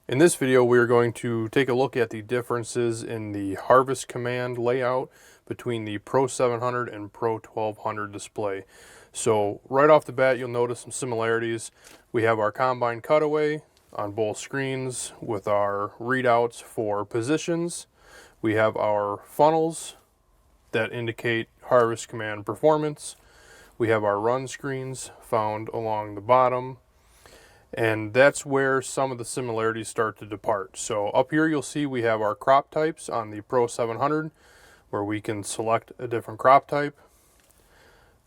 In this video, we are going to take a look at the differences in the harvest command layout between the Pro 700 and Pro 1200 display. So right off the bat, you'll notice some similarities. We have our combine cutaway on both screens with our readouts for positions. We have our funnels that indicate harvest command performance. We have our run screens found along the bottom. And that's where some of the similarities start to depart. So up here you'll see we have our crop types on the Pro 700 where we can select a different crop type.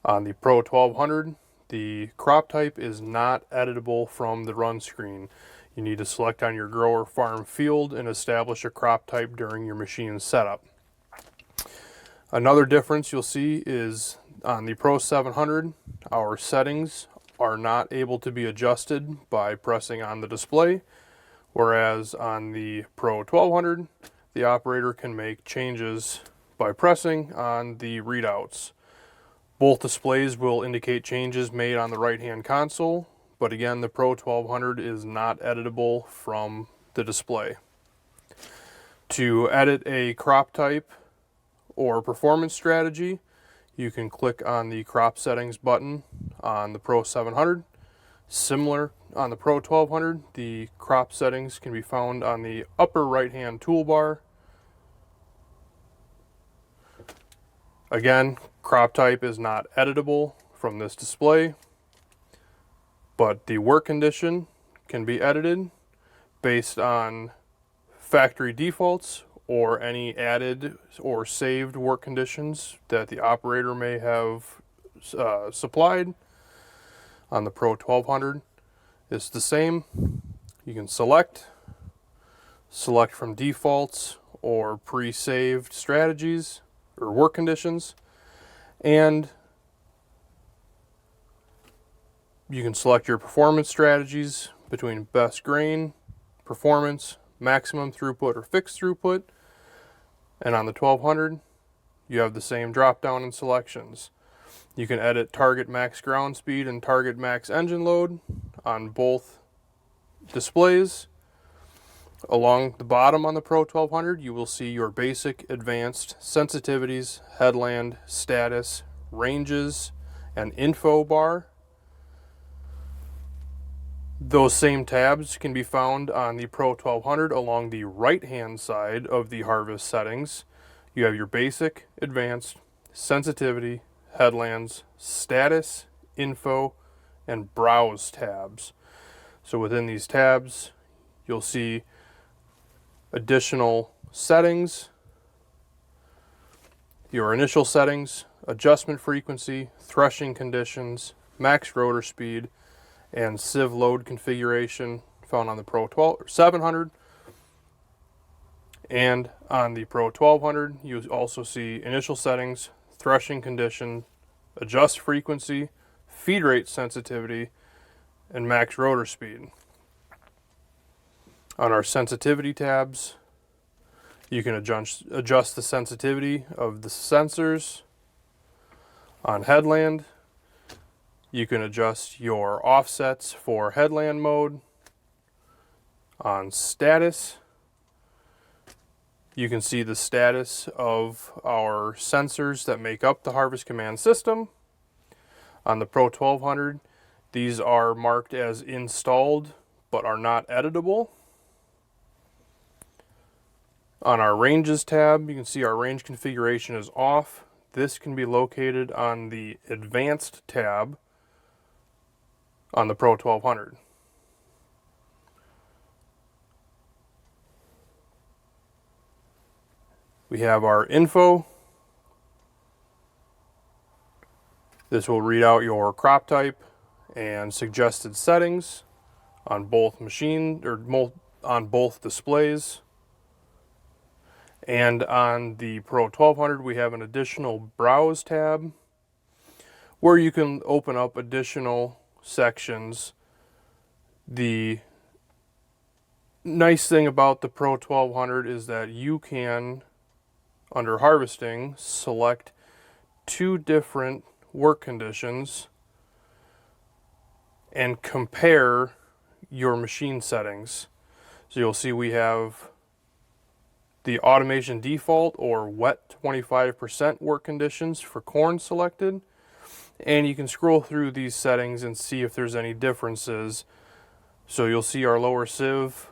On the Pro 1200, the crop type is not editable from the run screen. You need to select on your grower farm field and establish a crop type during your machine setup. Another difference you'll see is on the Pro 700, our settings are not able to be adjusted by pressing on the display, whereas on the Pro 1200, the operator can make changes by pressing on the readouts. Both displays will indicate changes made on the right-hand console, but again, the Pro 1200 is not editable from the display. To edit a crop type or performance strategy, you can click on the crop settings button on the Pro 700. Similar on the Pro 1200, the crop settings can be found on the upper right hand toolbar. Again, crop type is not editable from this display, but the work condition can be edited based on factory defaults or any added or saved work conditions that the operator may have supplied. On the Pro 1200, it's the same. You can select from defaults or pre-saved strategies or work conditions, and you can select your performance strategies between best grain, performance, maximum throughput, or fixed throughput. And on the 1200, you have the same drop down and selections. You can edit target max ground speed and target max engine load on both displays. Along the bottom on the Pro 1200, you will see your basic, advanced sensitivities, headland, status, ranges, and info bar. Those same tabs can be found on the Pro 1200 along the right-hand side of the harvest settings. You have your basic, advanced, sensitivity, headlands, status, info, and browse tabs. So within these tabs, you'll see additional settings, your initial settings, adjustment frequency, threshing conditions, max rotor speed, and sieve load configuration found on the Pro 700. And on the Pro 1200, you also see initial settings, threshing condition, adjust frequency, feed rate sensitivity, and max rotor speed. On our sensitivity tabs, you can adjust the sensitivity of the sensors. On headland, you can adjust your offsets for headland mode. On status, you can see the status of our sensors that make up the harvest command system. On the Pro 1200, these are marked as installed but are not editable. On our ranges tab, you can see our range configuration is off. This can be located on the advanced tab on the Pro 1200. We have our info. This will read out your crop type and suggested settings on both on both displays. And on the Pro 1200, we have an additional browse tab where you can open up additional sections. The nice thing about the Pro 1200 is that you can, under harvesting, select two different work conditions and compare your machine settings. So you'll see we have the automation default or wet 25% work conditions for corn selected. And you can scroll through these settings and see if there's any differences. So you'll see our lower sieve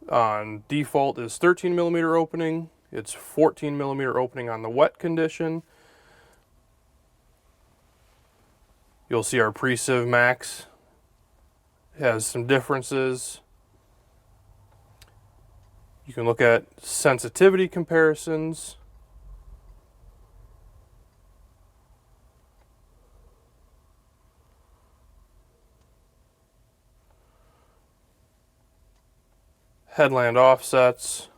on default is 13 millimeter opening. It's 14 millimeter opening on the wet condition. You'll see our pre-sieve max has some differences. You can look at sensitivity comparisons. Headland offsets.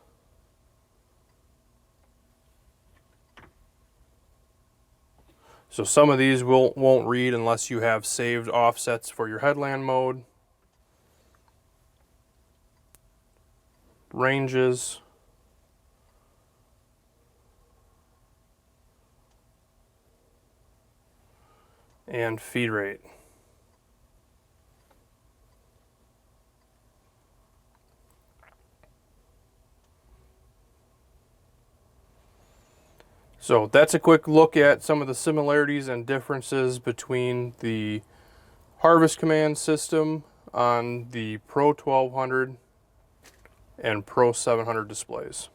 So some of these won't read unless you have saved offsets for your headland mode. Ranges. And feed rate. So that's a quick look at some of the similarities and differences between the harvest command system on the Pro 1200 and Pro 700 displays.